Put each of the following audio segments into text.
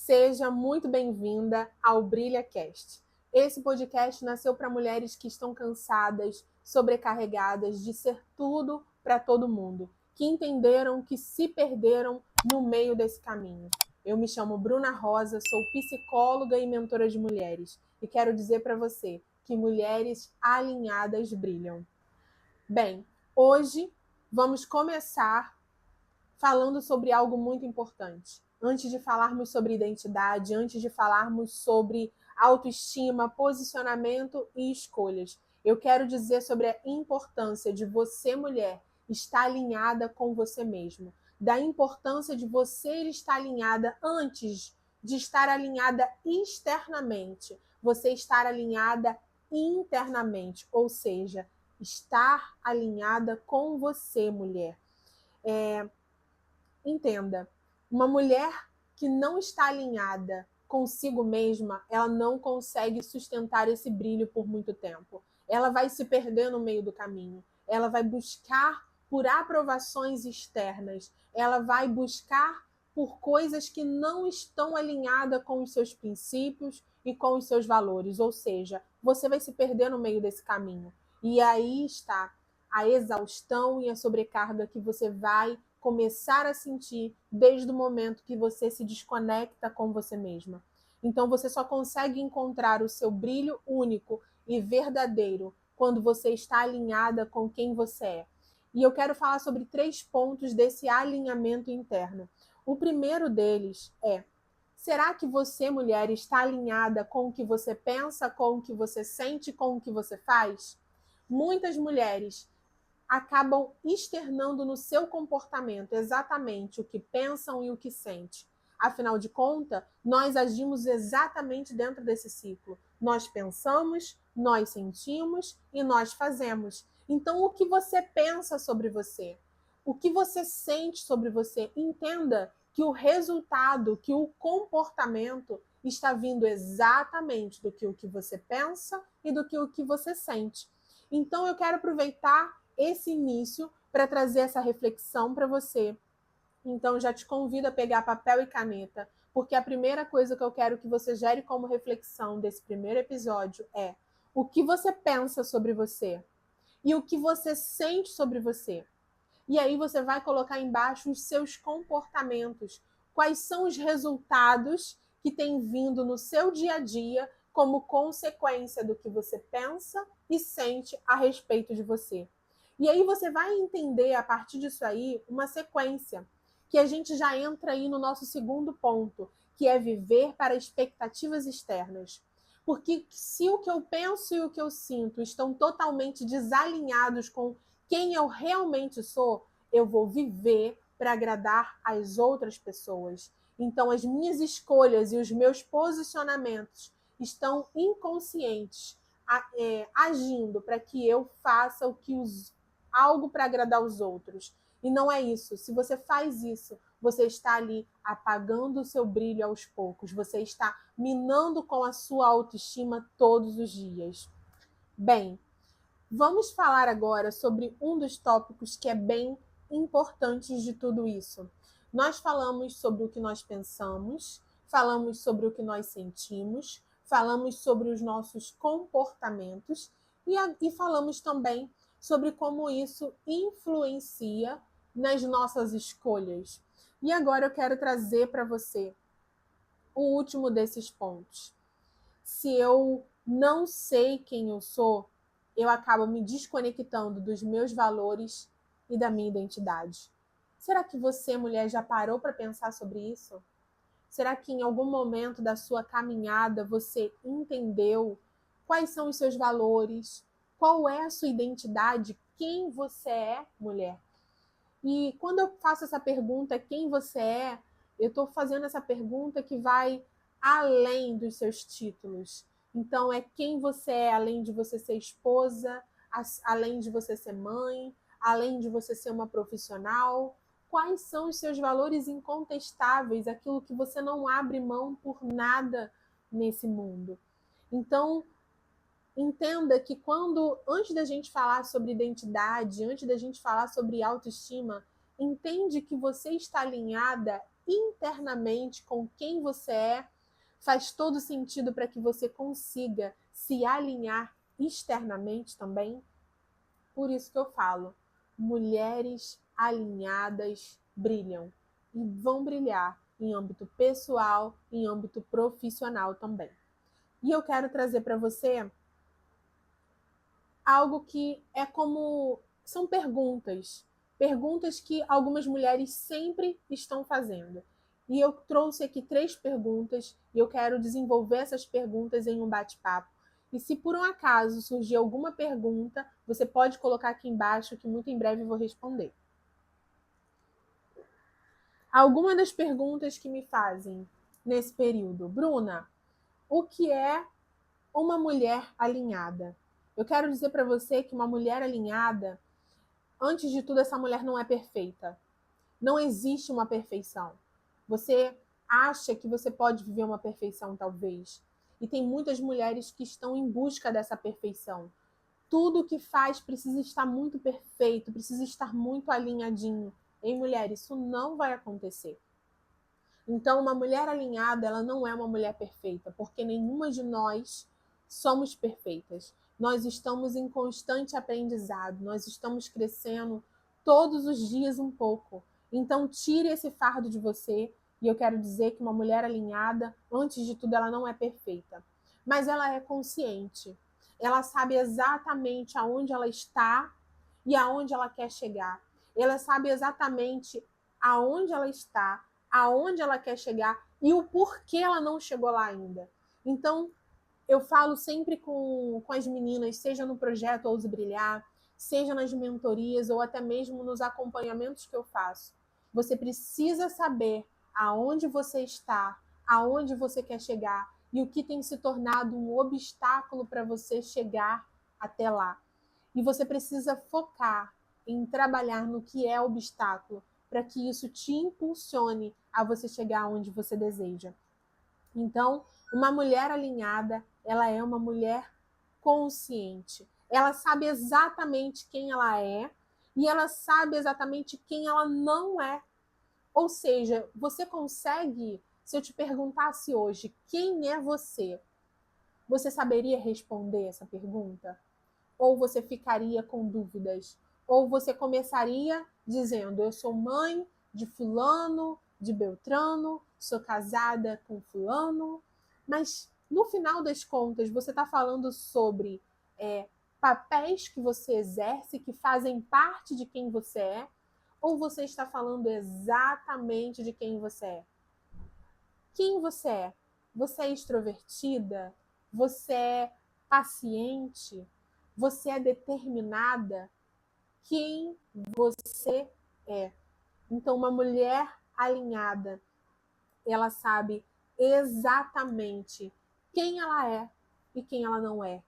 Seja muito bem-vinda ao BrilhaCast. Esse podcast nasceu para mulheres que estão cansadas, sobrecarregadas de ser tudo para todo mundo, que entenderam que se perderam no meio desse caminho. Eu me chamo Bruna Rosa, sou psicóloga e mentora de mulheres e quero dizer para você que mulheres alinhadas brilham. Bem, hoje vamos começar falando sobre algo muito importante. Antes de falarmos sobre identidade, antes de falarmos sobre autoestima, posicionamento e escolhas, eu quero dizer sobre a importância de você, mulher, estar alinhada com você mesma. Da importância de você estar alinhada antes de estar alinhada externamente. Você estar alinhada internamente, ou seja, estar alinhada com você, mulher. Entenda, uma mulher que não está alinhada consigo mesma, ela não consegue sustentar esse brilho por muito tempo. Ela vai se perder no meio do caminho. Ela vai buscar por aprovações externas. Ela vai buscar por coisas que não estão alinhadas com os seus princípios e com os seus valores. Ou seja, você vai se perder no meio desse caminho. E aí está a exaustão e a sobrecarga que você vai começar a sentir desde o momento que você se desconecta com você mesma. Então você só consegue encontrar o seu brilho único e verdadeiro quando você está alinhada com quem você é. E eu quero falar sobre 3 pontos desse alinhamento interno. O primeiro deles é: será que você, mulher, está alinhada com o que você pensa, com o que você sente, com o que você faz? Muitas mulheres acabam externando no seu comportamento exatamente o que pensam e o que sentem. Afinal de contas, nós agimos exatamente dentro desse ciclo. Nós pensamos, nós sentimos e nós fazemos. Então, o que você pensa sobre você? O que você sente sobre você? Entenda que o resultado, que o comportamento está vindo exatamente do que o que você pensa e do que o que você sente. Então, eu quero aproveitar esse início para trazer essa reflexão para você. Então, já te convido a pegar papel e caneta, porque a primeira coisa que eu quero que você gere como reflexão desse primeiro episódio é: o que você pensa sobre você e o que você sente sobre você. E aí você vai colocar embaixo os seus comportamentos. Quais são os resultados que têm vindo no seu dia a dia como consequência do que você pensa e sente a respeito de você. E aí você vai entender, a partir disso aí, uma sequência, que a gente já entra aí no nosso segundo ponto, que é viver para expectativas externas. Porque se o que eu penso e o que eu sinto estão totalmente desalinhados com quem eu realmente sou, eu vou viver para agradar as outras pessoas. Então, as minhas escolhas e os meus posicionamentos estão inconscientes, agindo para que eu faça algo para agradar os outros. E não é isso. Se você faz isso, você está ali apagando o seu brilho aos poucos. Você está minando com a sua autoestima todos os dias. Bem, vamos falar agora sobre um dos tópicos que é bem importante de tudo isso. Nós falamos sobre o que nós pensamos, falamos sobre o que nós sentimos, falamos sobre os nossos comportamentos e falamos também sobre como isso influencia nas nossas escolhas. E agora eu quero trazer para você o último desses pontos. Se eu não sei quem eu sou, eu acabo me desconectando dos meus valores e da minha identidade. Será que você, mulher, já parou para pensar sobre isso? Será que em algum momento da sua caminhada você entendeu quais são os seus valores? Qual é a sua identidade? Quem você é, mulher? E quando eu faço essa pergunta, quem você é, eu estou fazendo essa pergunta que vai além dos seus títulos. Então, é quem você é, além de você ser esposa, além de você ser mãe, além de você ser uma profissional. Quais são os seus valores incontestáveis, aquilo que você não abre mão por nada nesse mundo? Então, entenda que antes da gente falar sobre identidade, antes da gente falar sobre autoestima, entende que você está alinhada internamente com quem você é, faz todo sentido para que você consiga se alinhar externamente também. Por isso que eu falo, mulheres alinhadas brilham e vão brilhar em âmbito pessoal, em âmbito profissional também. E eu quero trazer para você algo que é como são perguntas que algumas mulheres sempre estão fazendo. E eu trouxe aqui 3 perguntas e eu quero desenvolver essas perguntas em um bate-papo. E se por um acaso surgir alguma pergunta, você pode colocar aqui embaixo que muito em breve eu vou responder. Algumas das perguntas que me fazem nesse período. Bruna, o que é uma mulher alinhada? Eu quero dizer para você que uma mulher alinhada, antes de tudo, essa mulher não é perfeita. Não existe uma perfeição. Você acha que você pode viver uma perfeição, talvez. E tem muitas mulheres que estão em busca dessa perfeição. Tudo que faz precisa estar muito perfeito, precisa estar muito alinhadinho. Em mulher, isso não vai acontecer. Então, uma mulher alinhada, ela não é uma mulher perfeita, porque nenhuma de nós somos perfeitas. Nós estamos em constante aprendizado, nós estamos crescendo todos os dias um pouco. Então, tire esse fardo de você. E eu quero dizer que uma mulher alinhada, antes de tudo, ela não é perfeita, mas ela é consciente. Ela sabe exatamente aonde ela está e aonde ela quer chegar. Ela sabe exatamente aonde ela está, aonde ela quer chegar e o porquê ela não chegou lá ainda. Então, eu falo sempre com as meninas, seja no projeto Ouse Brilhar, seja nas mentorias ou até mesmo nos acompanhamentos que eu faço. Você precisa saber aonde você está, aonde você quer chegar e o que tem se tornado um obstáculo para você chegar até lá. E você precisa focar em trabalhar no que é obstáculo, para que isso te impulsione a você chegar onde você deseja. Então, uma mulher alinhada, ela é uma mulher consciente. Ela sabe exatamente quem ela é e ela sabe exatamente quem ela não é. Ou seja, você consegue, se eu te perguntasse hoje, quem é você? Você saberia responder essa pergunta? Ou você ficaria com dúvidas? Ou você começaria dizendo: eu sou mãe de fulano, de Beltrano, sou casada com fulano, mas no final das contas você está falando sobre papéis que você exerce, que fazem parte de quem você é, ou você está falando exatamente de quem você é? Quem você é? Você é extrovertida? Você é paciente? Você é determinada? Quem você é? Então, uma mulher alinhada, ela sabe exatamente quem ela é e quem ela não é.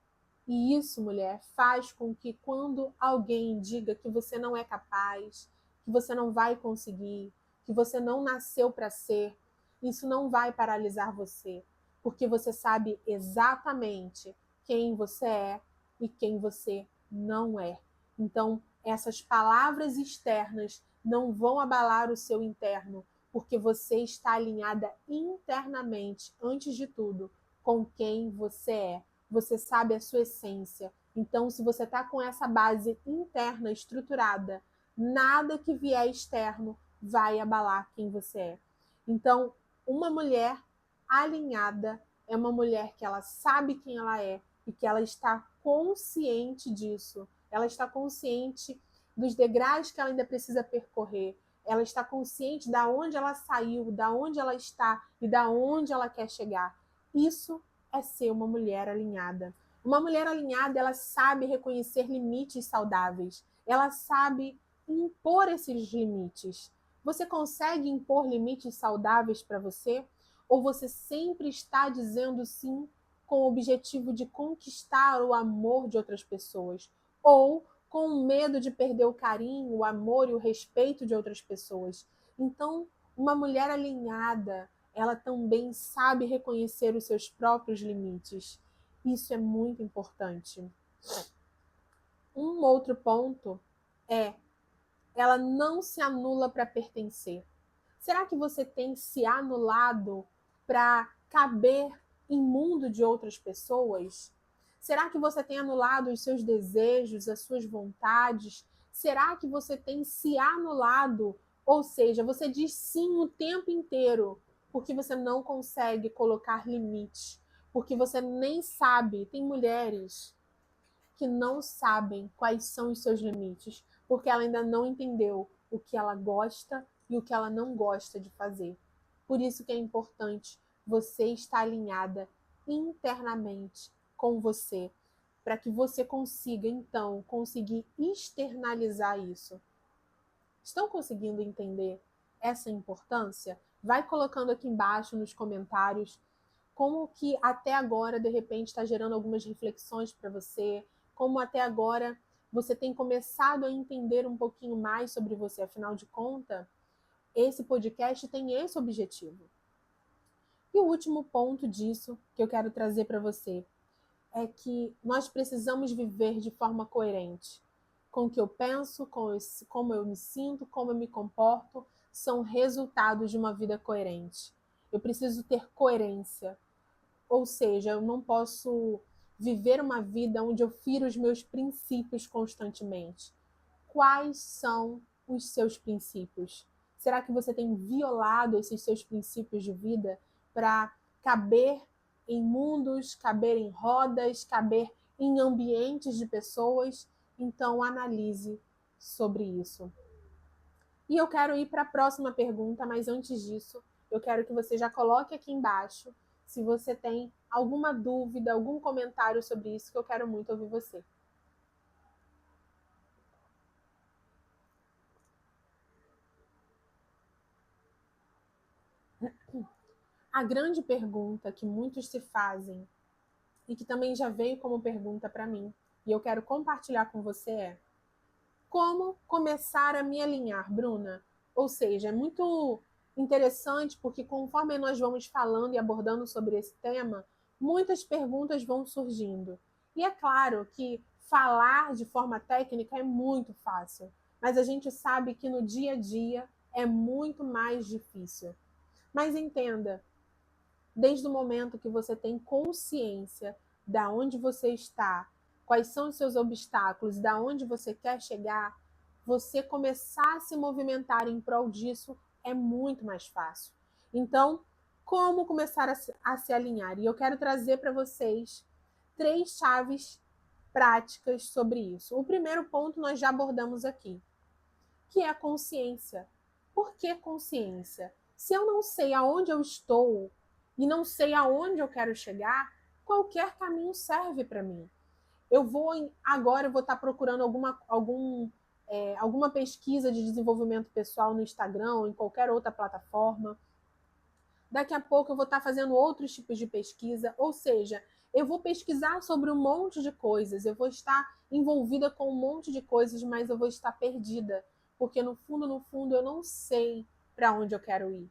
E isso, mulher, faz com que quando alguém diga que você não é capaz, que você não vai conseguir, que você não nasceu para ser, isso não vai paralisar você, porque você sabe exatamente quem você é e quem você não é. Então, essas palavras externas não vão abalar o seu interno, porque você está alinhada internamente, antes de tudo, com quem você é. Você sabe a sua essência. Então, se você está com essa base interna estruturada, nada que vier externo vai abalar quem você é. Então, uma mulher alinhada é uma mulher que ela sabe quem ela é e que ela está consciente disso. Ela está consciente dos degraus que ela ainda precisa percorrer. Ela está consciente da onde ela saiu, da onde ela está e da onde ela quer chegar. Isso é ser uma mulher alinhada. Uma mulher alinhada, ela sabe reconhecer limites saudáveis. Ela sabe impor esses limites. Você consegue impor limites saudáveis para você? Ou você sempre está dizendo sim com o objetivo de conquistar o amor de outras pessoas? Ou com medo de perder o carinho, o amor e o respeito de outras pessoas? Então, uma mulher alinhada, ela também sabe reconhecer os seus próprios limites. Isso é muito importante. Um outro ponto é ela não se anula para pertencer. Será que você tem se anulado para caber em mundo de outras pessoas? Será que você tem anulado os seus desejos, as suas vontades? Será que você tem se anulado? Ou seja, você diz sim o tempo inteiro, porque você não consegue colocar limites, porque você nem sabe. Tem mulheres que não sabem quais são os seus limites, porque ela ainda não entendeu o que ela gosta e o que ela não gosta de fazer. Por isso que é importante você estar alinhada internamente com você, para que você consiga, então, conseguir externalizar isso. Estão conseguindo entender essa importância? Vai colocando aqui embaixo nos comentários como que até agora, de repente, está gerando algumas reflexões para você, como até agora você tem começado a entender um pouquinho mais sobre você. Afinal de contas, esse podcast tem esse objetivo. E o último ponto disso que eu quero trazer para você é que nós precisamos viver de forma coerente. Com o que eu penso, como eu me sinto, como eu me comporto, são resultados de uma vida coerente. Eu preciso ter coerência. Ou seja, eu não posso viver uma vida onde eu firo os meus princípios constantemente. Quais são os seus princípios? Será que você tem violado esses seus princípios de vida para caber em mundos, caber em rodas, caber em ambientes de pessoas? Então, analise sobre isso. E eu quero ir para a próxima pergunta, mas antes disso, eu quero que você já coloque aqui embaixo se você tem alguma dúvida, algum comentário sobre isso, que eu quero muito ouvir você. A grande pergunta que muitos se fazem, e que também já veio como pergunta para mim, e eu quero compartilhar com você é: como começar a me alinhar, Bruna? Ou seja, é muito interessante porque conforme nós vamos falando e abordando sobre esse tema, muitas perguntas vão surgindo. E é claro que falar de forma técnica é muito fácil, mas a gente sabe que no dia a dia é muito mais difícil. Mas entenda, desde o momento que você tem consciência da onde você está, quais são os seus obstáculos, da onde você quer chegar, você começar a se movimentar em prol disso é muito mais fácil. Então, como começar a se alinhar? E eu quero trazer para vocês 3 chaves práticas sobre isso. O primeiro ponto nós já abordamos aqui, que é a consciência. Por que consciência? Se eu não sei aonde eu estou e não sei aonde eu quero chegar, qualquer caminho serve para mim. Agora eu vou estar procurando alguma pesquisa de desenvolvimento pessoal no Instagram ou em qualquer outra plataforma. Daqui a pouco eu vou estar fazendo outros tipos de pesquisa, ou seja, eu vou pesquisar sobre um monte de coisas, eu vou estar envolvida com um monte de coisas, mas eu vou estar perdida, porque no fundo, eu não sei para onde eu quero ir.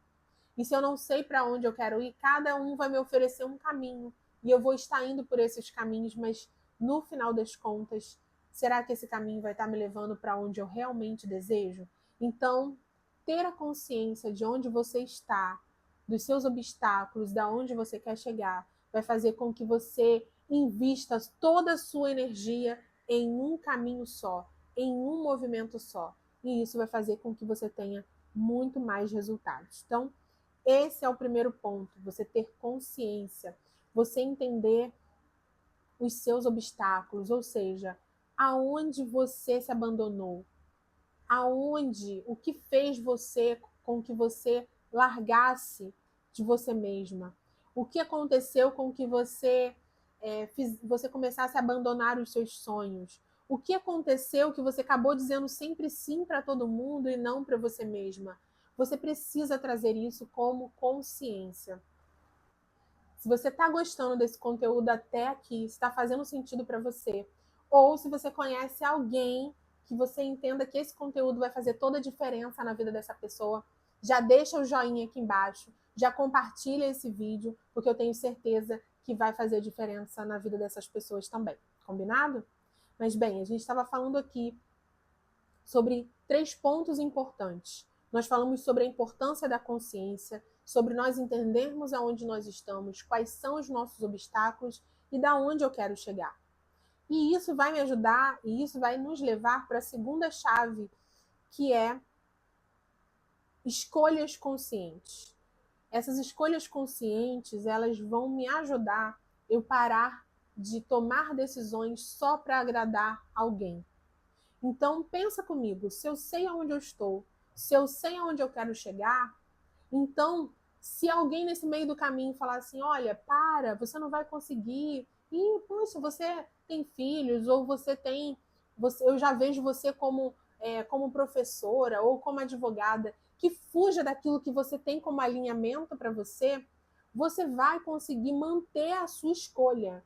E se eu não sei para onde eu quero ir, cada um vai me oferecer um caminho, e eu vou estar indo por esses caminhos, mas no final das contas, será que esse caminho vai estar me levando para onde eu realmente desejo? Então, ter a consciência de onde você está, dos seus obstáculos, da onde você quer chegar, vai fazer com que você invista toda a sua energia em um caminho só, em um movimento só. E isso vai fazer com que você tenha muito mais resultados. Então, esse é o primeiro ponto, você ter consciência, você entender os seus obstáculos, ou seja, aonde você se abandonou, aonde, o que fez você com que você largasse de você mesma, o que aconteceu com que você começasse a abandonar os seus sonhos, o que aconteceu que você acabou dizendo sempre sim para todo mundo e não para você mesma. Você precisa trazer isso como consciência. Se você está gostando desse conteúdo até aqui, se está fazendo sentido para você, ou se você conhece alguém que você entenda que esse conteúdo vai fazer toda a diferença na vida dessa pessoa, já deixa o joinha aqui embaixo, já compartilha esse vídeo, porque eu tenho certeza que vai fazer diferença na vida dessas pessoas também. Combinado? Mas bem, a gente estava falando aqui sobre 3 pontos importantes. Nós falamos sobre a importância da consciência, sobre nós entendermos aonde nós estamos, quais são os nossos obstáculos e da onde eu quero chegar. E isso vai me ajudar e isso vai nos levar para a segunda chave, que é escolhas conscientes. Essas escolhas conscientes, elas vão me ajudar eu parar de tomar decisões só para agradar alguém. Então, pensa comigo, se eu sei aonde eu estou, se eu sei aonde eu quero chegar, então, se alguém nesse meio do caminho falar assim, olha, para, você não vai conseguir, e, poxa, você tem filhos, ou você tem, eu já vejo você como professora ou como advogada, que fuja daquilo que você tem como alinhamento para você, você vai conseguir manter a sua escolha,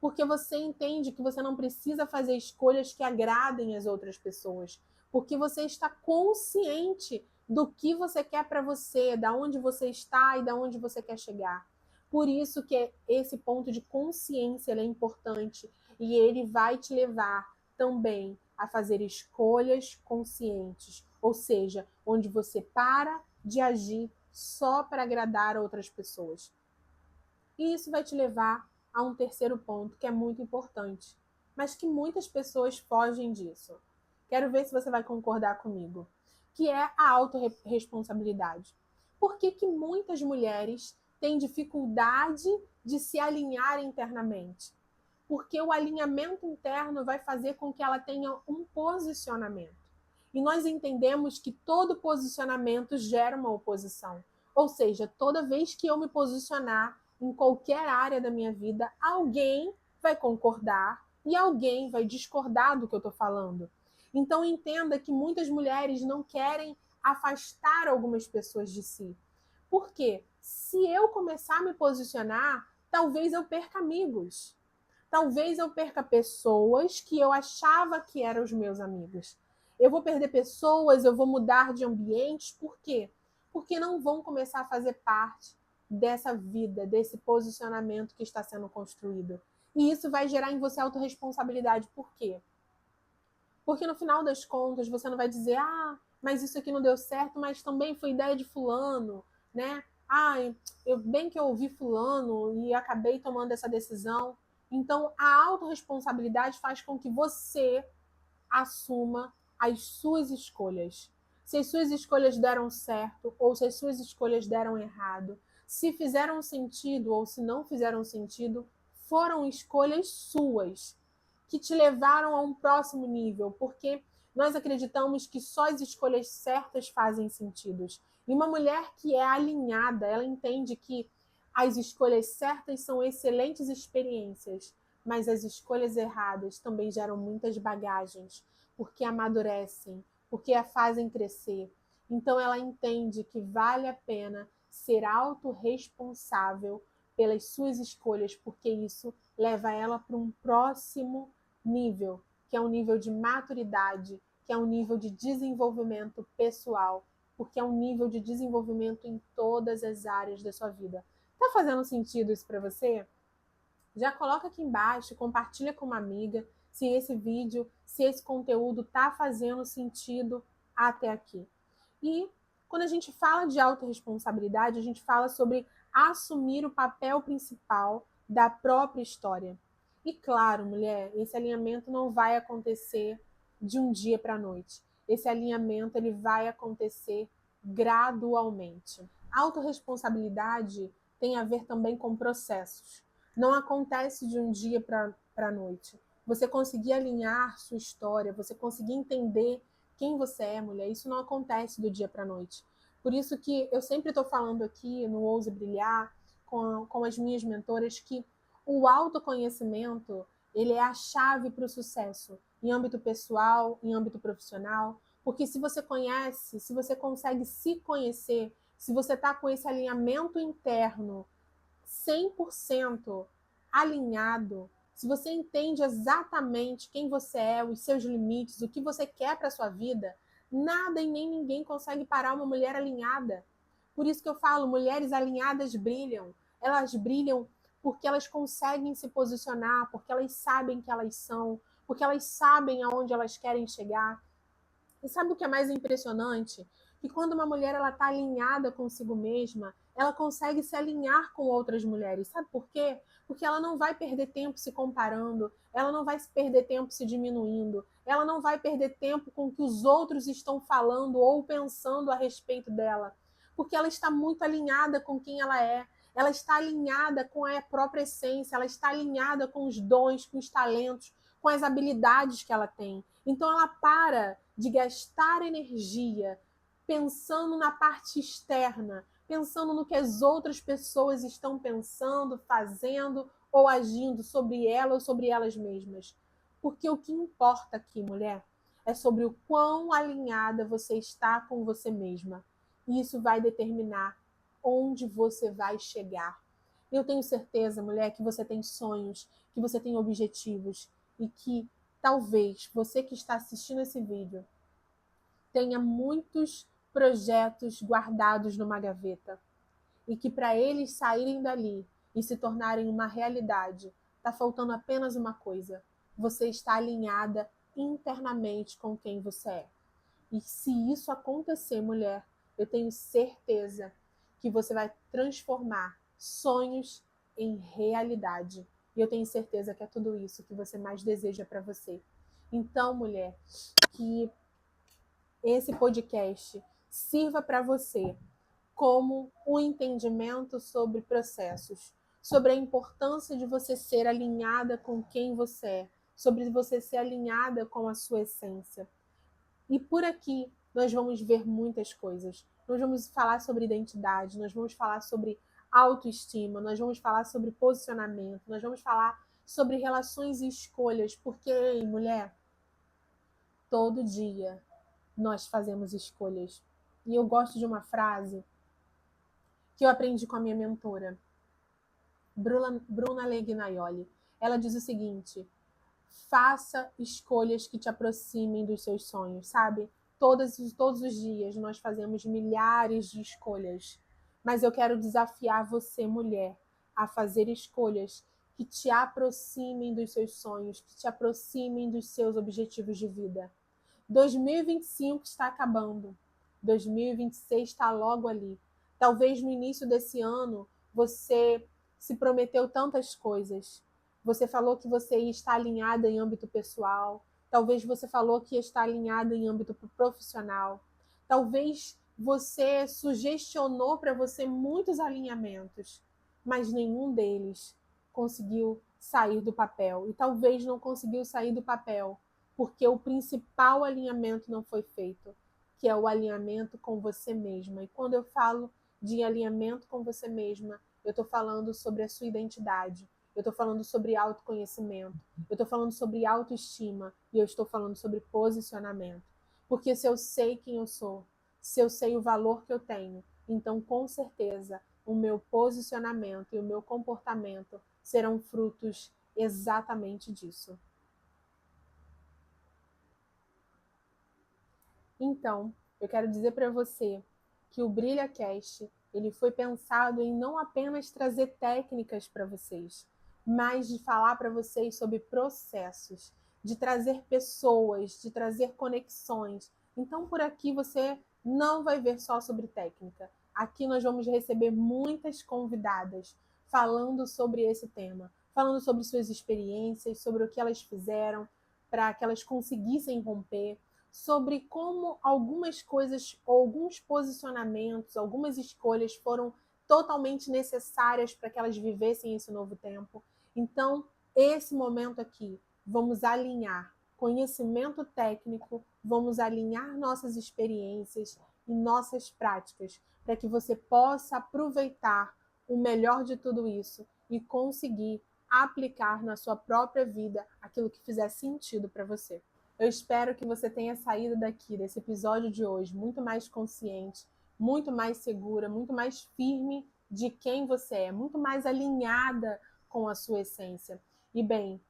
porque você entende que você não precisa fazer escolhas que agradem as outras pessoas, porque você está consciente do que você quer para você, da onde você está e da onde você quer chegar. Por isso que esse ponto de consciência é importante e ele vai te levar também a fazer escolhas conscientes, ou seja, onde você para de agir só para agradar outras pessoas. E isso vai te levar a um terceiro ponto que é muito importante, mas que muitas pessoas fogem disso. Quero ver se você vai concordar comigo, que é a autorresponsabilidade. Por que que muitas mulheres têm dificuldade de se alinhar internamente? Porque o alinhamento interno vai fazer com que ela tenha um posicionamento. E nós entendemos que todo posicionamento gera uma oposição. Ou seja, toda vez que eu me posicionar em qualquer área da minha vida, alguém vai concordar e alguém vai discordar do que eu estou falando. Então entenda que muitas mulheres não querem afastar algumas pessoas de si. Por quê? Se eu começar a me posicionar, talvez eu perca amigos. Talvez eu perca pessoas que eu achava que eram os meus amigos. Eu vou perder pessoas, eu vou mudar de ambientes. Por quê? Porque não vão começar a fazer parte dessa vida, desse posicionamento que está sendo construído. E isso vai gerar em você autorresponsabilidade. Por quê? Porque no final das contas você não vai dizer, mas isso aqui não deu certo, mas também foi ideia de fulano, né? Bem que eu ouvi fulano e acabei tomando essa decisão. Então, a autorresponsabilidade faz com que você assuma as suas escolhas. Se as suas escolhas deram certo ou se as suas escolhas deram errado, se fizeram sentido ou se não fizeram sentido, foram escolhas suas que te levaram a um próximo nível, porque nós acreditamos que só as escolhas certas fazem sentido. E uma mulher que é alinhada, ela entende que as escolhas certas são excelentes experiências, mas as escolhas erradas também geram muitas bagagens, porque amadurecem, porque a fazem crescer. Então ela entende que vale a pena ser autorresponsável pelas suas escolhas, porque isso leva ela para um próximo nível, que é um nível de maturidade, que é um nível de desenvolvimento pessoal, porque é um nível de desenvolvimento em todas as áreas da sua vida. Tá fazendo sentido isso para você? Já coloca aqui embaixo, compartilha com uma amiga se esse vídeo, se esse conteúdo tá fazendo sentido até aqui. E quando a gente fala de autorresponsabilidade, a gente fala sobre assumir o papel principal da própria história. E claro, mulher, esse alinhamento não vai acontecer de um dia para a noite. Esse alinhamento ele vai acontecer gradualmente. A autorresponsabilidade tem a ver também com processos. Não acontece de um dia para a noite. Você conseguir alinhar sua história, você conseguir entender quem você é, mulher, isso não acontece do dia para a noite. Por isso que eu sempre estou falando aqui no Ouse Brilhar, com as minhas mentoras, que o autoconhecimento ele é a chave para o sucesso, em âmbito pessoal, em âmbito profissional, porque se você conhece, se você consegue se conhecer, se você está com esse alinhamento interno 100% alinhado, se você entende exatamente quem você é, os seus limites, o que você quer para sua vida, nada e nem ninguém consegue parar uma mulher alinhada. Por isso que eu falo, mulheres alinhadas brilham. Elas brilham porque elas conseguem se posicionar, porque elas sabem que elas são, porque elas sabem aonde elas querem chegar. E sabe o que é mais impressionante? que quando uma mulher está alinhada consigo mesma, ela consegue se alinhar com outras mulheres. Sabe por quê? Porque ela não vai perder tempo se comparando, ela não vai perder tempo se diminuindo, ela não vai perder tempo com o que os outros estão falando ou pensando a respeito dela, porque ela está muito alinhada com quem ela está alinhada com a própria essência, ela está alinhada com os dons, com os talentos, com as habilidades que ela tem. Então ela para de gastar energia pensando na parte externa, pensando no que as outras pessoas estão pensando, fazendo ou agindo sobre ela ou sobre elas mesmas. Porque o que importa aqui, mulher, é sobre o quão alinhada você está com você mesma. E isso vai determinar onde você vai chegar. Eu tenho certeza, mulher, que você tem sonhos, que você tem objetivos e que talvez você que está assistindo esse vídeo tenha muitos projetos guardados numa gaveta e que para eles saírem dali e se tornarem uma realidade, está faltando apenas uma coisa: você está alinhada internamente com quem você é. E se isso acontecer, mulher, eu tenho certeza que você vai transformar sonhos em realidade. E eu tenho certeza que é tudo isso que você mais deseja para você. Então, mulher, que esse podcast sirva para você como um entendimento sobre processos, sobre a importância de você ser alinhada com quem você é, sobre você ser alinhada com a sua essência. E por aqui nós vamos ver muitas coisas. Nós vamos falar sobre identidade, nós vamos falar sobre autoestima, nós vamos falar sobre posicionamento, nós vamos falar sobre relações e escolhas, porque, ei, mulher, todo dia nós fazemos escolhas. E eu gosto de uma frase que eu aprendi com a minha mentora, Bruna Legnaioli. Ela diz o seguinte: faça escolhas que te aproximem dos seus sonhos, sabe? Todos os dias nós fazemos milhares de escolhas, mas eu quero desafiar você, mulher, a fazer escolhas que te aproximem dos seus sonhos, que te aproximem dos seus objetivos de vida. 2025 está acabando, 2026 está logo ali. Talvez no início desse ano você se prometeu tantas coisas. Você falou que você ia estar alinhada em âmbito pessoal. Talvez você falou que ia estar alinhada em âmbito profissional. Talvez você sugestionou para você muitos alinhamentos, mas nenhum deles conseguiu sair do papel. E talvez não conseguiu sair do papel porque o principal alinhamento não foi feito, que é o alinhamento com você mesma. E quando eu falo de alinhamento com você mesma, eu estou falando sobre a sua identidade, eu estou falando sobre autoconhecimento, eu estou falando sobre autoestima e eu estou falando sobre posicionamento. Porque se eu sei quem eu sou, se eu sei o valor que eu tenho, então com certeza o meu posicionamento e o meu comportamento serão frutos exatamente disso. Então, eu quero dizer para você que o BrilhaCast, ele foi pensado em não apenas trazer técnicas para vocês, mas de falar para vocês sobre processos, de trazer pessoas, de trazer conexões. Então, por aqui você não vai ver só sobre técnica. Aqui nós vamos receber muitas convidadas falando sobre esse tema, falando sobre suas experiências, sobre o que elas fizeram para que elas conseguissem romper, sobre como algumas coisas, alguns posicionamentos, algumas escolhas foram totalmente necessárias para que elas vivessem esse novo tempo. Então, esse momento aqui, vamos alinhar conhecimento técnico, vamos alinhar nossas experiências e nossas práticas para que você possa aproveitar o melhor de tudo isso e conseguir aplicar na sua própria vida aquilo que fizer sentido para você. Eu espero que você tenha saído daqui, desse episódio de hoje, muito mais consciente, muito mais segura, muito mais firme de quem você é, muito mais alinhada com a sua essência. E bem,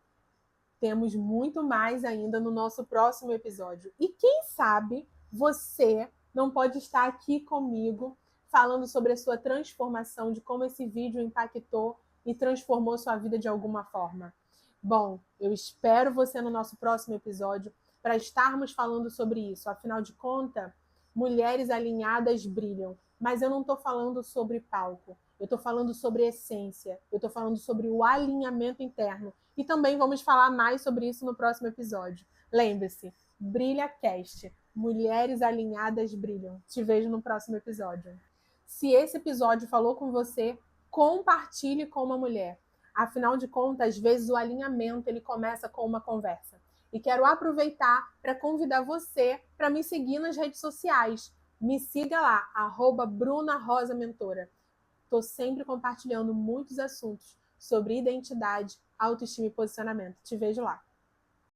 temos muito mais ainda no nosso próximo episódio. E quem sabe você não pode estar aqui comigo falando sobre a sua transformação, de como esse vídeo impactou e transformou sua vida de alguma forma. Bom, eu espero você no nosso próximo episódio para estarmos falando sobre isso. Afinal de contas, Mulheres alinhadas brilham. Mas eu não estou falando sobre palco. Eu estou falando sobre essência. Eu estou falando sobre o alinhamento interno. E também vamos falar mais sobre isso no próximo episódio. Lembre-se, Brilha Cast. Mulheres alinhadas brilham. Te vejo no próximo episódio. Se esse episódio falou com você, compartilhe com uma mulher. Afinal de contas, às vezes o alinhamento ele começa com uma conversa. E quero aproveitar para convidar você para me seguir nas redes sociais. Me siga lá, @BrunaRosaMentora. Estou sempre compartilhando muitos assuntos sobre identidade, autoestima e posicionamento. Te vejo lá.